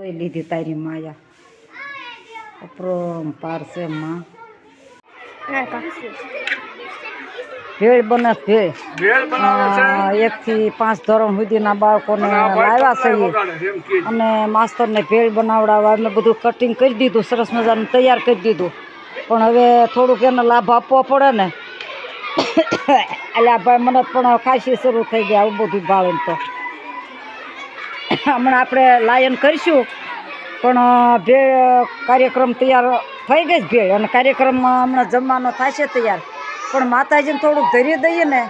જોઈ લીધી તારી માયા અપરમ પારસે માં ભેળ બનાસ ભેળ 1 થી 5 ધોરણ સુધીના બાળકોને લાવ્યા છે અને માસ્તરને ભેળ બનાવડાવવા અમે બધું કટિંગ કરી દીધું, સરસ મજાનું તૈયાર કરી દીધું. પણ હવે થોડુંક એને લાભ આપવો પડે ને એટલે આ ભાઈ મને પણ ખાંસી શરૂ થઈ ગઈ આવું બધું ભાળીને. તો હમણાં આપણે લાયન કરીશું પણ ભેળ કાર્યક્રમ તૈયાર થઈ ગઈ ભેળ અને કાર્યક્રમમાં હમણાં જમવાનો થશે તૈયાર. પણ માતાજીને થોડુંક ધૈર્ય દઈએ ને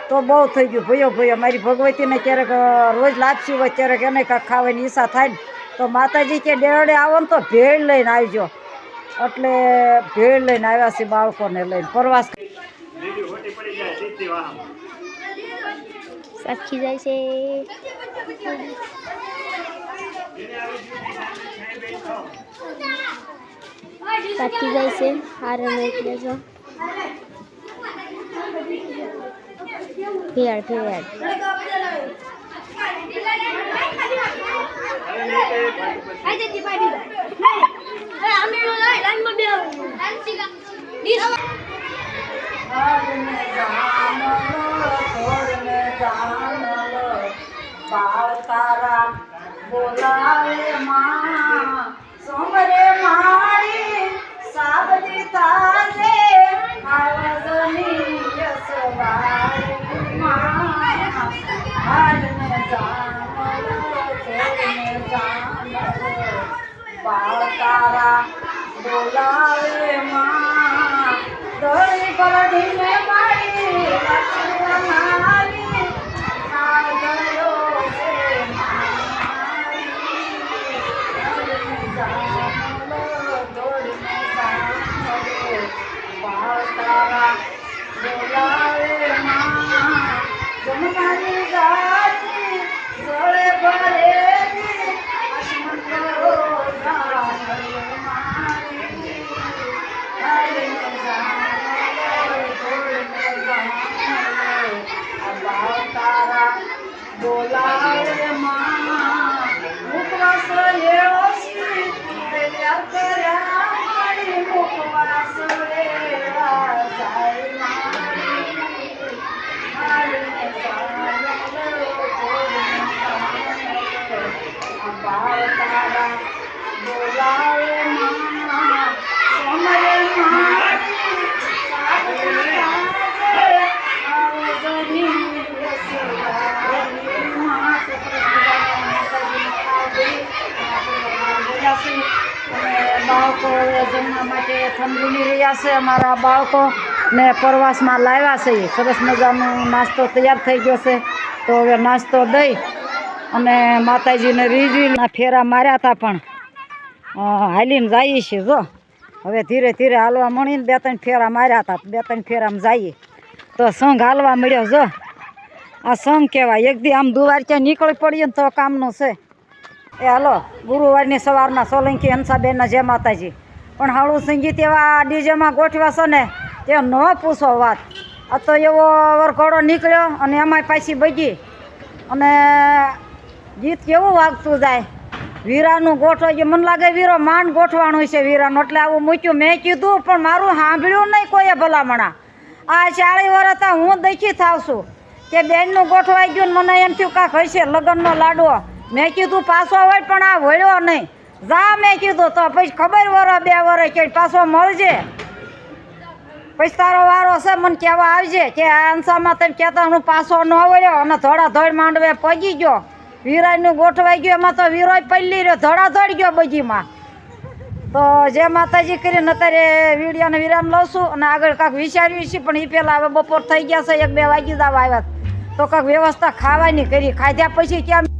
તો બહુ થઈ ગયું. ભયો મારી ભગવતીને ક્યારેક રોજ લાપસી હોય ક્યારેક એને કાંઈક ખાવાની ઈચ્છા થાય ને તો માતાજી કે ડેડે આવો ને તો ભેળ લઈને આવજો. એટલે ભેળ લઈને આવ્યા છે બાળકોને લઈને પ્રવાસ. સાચી જાય છે સાચી જાય છે હારે એટલે જો ભેળ બાળ તારા બોલાવે માં સોમરે મારી સાબદી તાજે આવજની જસવારી માં હાલને જાનલો બાળ તારા બોલાવે માં દોરી પરડીને મારી લક્ષ્મણાની આગળો છે મારી જાનલો દોડીને જાનલો બાળ તારા બોલાવે માં જમનાની જાતી જોડે ભરેલી આસમાન કરો જાનલો મારી હાલને જાનલો દોડીને જાનલો બાળ તારા બોલાવે માં મુખવાસ લેવો છે તૈયાર કર્યા મારી મુખવાસ લેવા જાય મારી હાલને જાનલો દોડીને જાનલો બાળ તારા બોલાવે માં સોમરે મારી સાબદી તાજે આવજની બાળકો જમવા માટે થંભી રહ્યા છે. અમારા બાળકો ને પ્રવાસમાં લાવ્યા છે. સરસ મજાનો નાસ્તો તૈયાર થઈ ગયો છે. તો હવે નાસ્તો દઈ અને માતાજીને રીઝવીના ફેરા માર્યા હતા પણ હાલીને જઈએ છીએ. જો હવે ધીરે ધીરે હાલવા મળીને 2-3 ફેરા માર્યા હતા. 2-3 ફેરામાં જઈએ તો સંઘ હાલવા મળ્યો. જો આ સંઘ કહેવાય. એક દી આમ દુવાર ક્યાં નીકળી પડીએ ને તો કામનું છે. એ હાલો ગુરુવારની સવારના સોલંકી હંસાબેનના જય માતાજી. પણ હાળું સંગીત એવા ડીજેમાં ગોઠવ્યા છે ને તે ન પૂછો વાત. આ તો એવો વરઘોડો નીકળ્યો અને એમાંય પાછી બગી અને ગીત કેવું વાગતું જાય. વીરાનું ગોઠવાઈ ગયું. મને લાગે વીરો માંડ ગોઠવાનું છે વીરાનું એટલે આવું મૂક્યું. મેં કીધું પણ મારું સાંભળ્યું નહીં કોઈએ ભલામણા. આ 40 વર્ષ હતા હું દખી થાવ છું કે બેનનું ગોઠવાઈ ગયું. મને એમ થયું કાંક હશે લગ્નનો લાડવો. મેં કીધું પાછો હોય પણ આ વળ્યો નહીં. જા મેં કીધું તો પછી ખબર 1-2 વર્ષ કે પાછો મળજે પછી તારો વારો છે મને કહેવા આવજે કે આ અંસામાં તમે કહેતા હું પાછો ન વળ્યો અને ધોળાધોળ માંડવે પગી ગયો. વીરાનું ગોઠવાઈ ગયો એમાં તો વીરોય પલ્લી રહ્યો ધોળાધોળ ગયો બગીમાં. તો જય માતાજી કરીને અત્યારે વિડીયોને વિરામ લઉં છું અને આગળ કાંઈક વિચાર્યું છે પણ એ પહેલાં હવે બપોર થઈ ગયા છે 1-2 વાગી જવા આવ્યા તો કાંઈક વ્યવસ્થા ખાવાની કરી. ખાધ્યા પછી કેમ